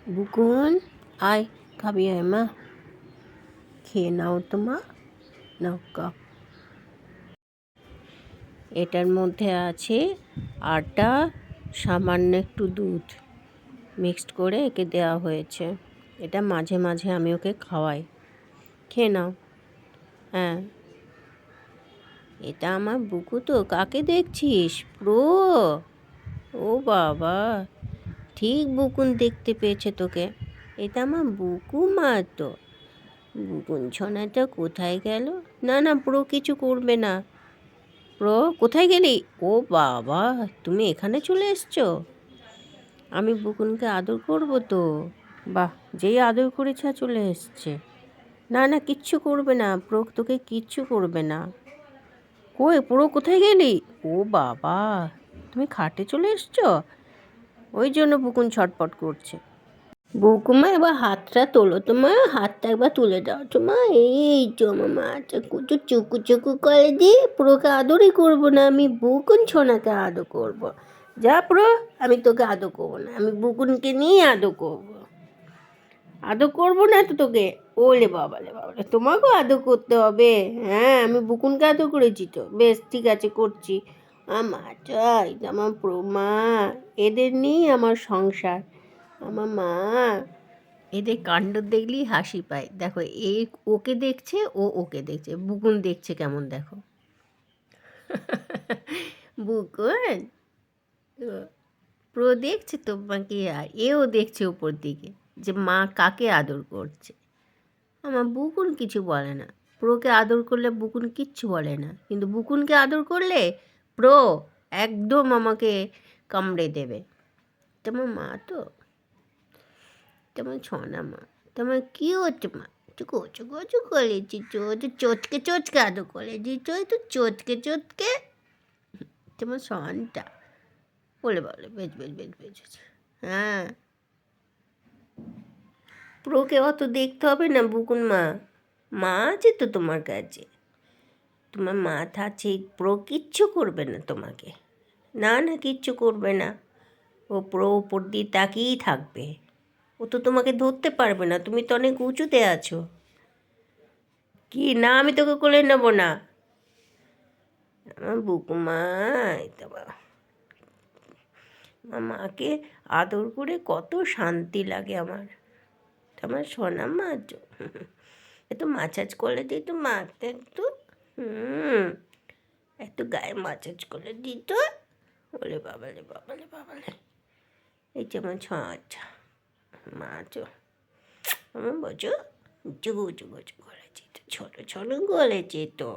বুকুন আয়, খাবি আয় মা, খেয়ে নাও তো মা, নাও কাপ। এটার মধ্যে আছে আটা, সামান্য একটু দুধ মিক্সড করে একে দেওয়া হয়েছে। এটা মাঝে মাঝে আমি ওকে খাওয়াই। খেয়ে নাও। হ্যাঁ, এটা আমার বুকু তো। কাকে দেখছিস? প্রো? ও বাবা, ঠিক বুকুন দেখতে পেয়েছে তোকে। এটা আমার বুকু মা তো। বুকুন ছোনাটা কোথায় গেল? না না, প্রো কিছু করবে না। প্রো, কোথায় গেলি? ও বাবা, তুমি এখানে চলে এসছো? আমি বুকুনকে আদর করব তো। বাহ, যেই আদর করেছে চলে এসছে। না না, কিচ্ছু করবে না প্রো, তোকে কিচ্ছু করবে না। কই প্রো, কোথায় গেলি? ও বাবা, তুমি খাটে চলে এসছো? ওই জন্য বুকুন ছটপট করছে। বুকুমা, এবার হাতটা তোলো তো মা, হাতটা একবার তুলে দাও তো মা। এই তো আমার মাটা কুচু চুকু চুকু করে দিয়ে পুরোকে আদরই করবো না, আমি বুকুন ছোনাকে আদর করবো। যা পুরো, আমি তোকে আদর করবো না, আমি বুকুনকে নিয়ে আদর করবো। আদর করবো না তো তোকে। ওলে বাবালে বাবালে, তোমাকেও আদর করতে হবে? হ্যাঁ, আমি বুকুনকে আদর করেছি তো। বেশ, ঠিক আছে, করছি। আমার চাই আমার প্রমা, এদের নিয়েই আমার সংসার। আমার মা, এদের কাণ্ড দেখলেই হাসি পায়। দেখো, এই ওকে দেখছে, ও ওকে দেখছে। বুকুন দেখছে কেমন, দেখো। বুকুন, প্রো দেখছে তোমাকে, আর এও দেখছে উপর দিকে যে মা কাকে আদর করছে। আমার বুকুন কিছু বলে না। প্রোকে আদর করলে বুকুন কিচ্ছু বলে না, কিন্তু বুকুনকে আদর করলে প্রো একদম আমাকে কামড়ে দেবে। তোমার মা তো, তোমার ছনা মা, তোমার কী হচ্ছে মা? একটু কচু কচু করেছি, চটকে চটকে আদর করেছি, তো চটকে চটকে। তোমার সনটা বলে বলে বেশ বেশ বেশ বেশ। হ্যাঁ, প্রোকে অত দেখতে হবে না বুকুন মা, মা আছে তো তোমার কাছে। তোমার মাথা আছে, প্রো কিচ্ছু করবে না তোমাকে। না না, কিচ্ছু করবে না। ও প্রো ওপর দিয়ে তাকিয়েই থাকবে। ও তো তোমাকে ধরতে পারবে না, তুমি তো অনেক উঁচুতে আছো। কি না, আমি তোকে কোলে নেবো না। আমার বুকুমা, তো আমার মাকে আদর করে কত শান্তি লাগে আমার। আমার সোনা মা তো, একটু মাসাজ করে দিই তো মাকে একটু। একটু গায়ে মাসাজ করে দিই তো। ওলে বাবালে বাবালে বাবালে, এই যে আমার ছা মা তো, আমার বোঝো, জুগু জুগু জুগু গলেছি তো, ছোটো ছোটো গলেছি তো।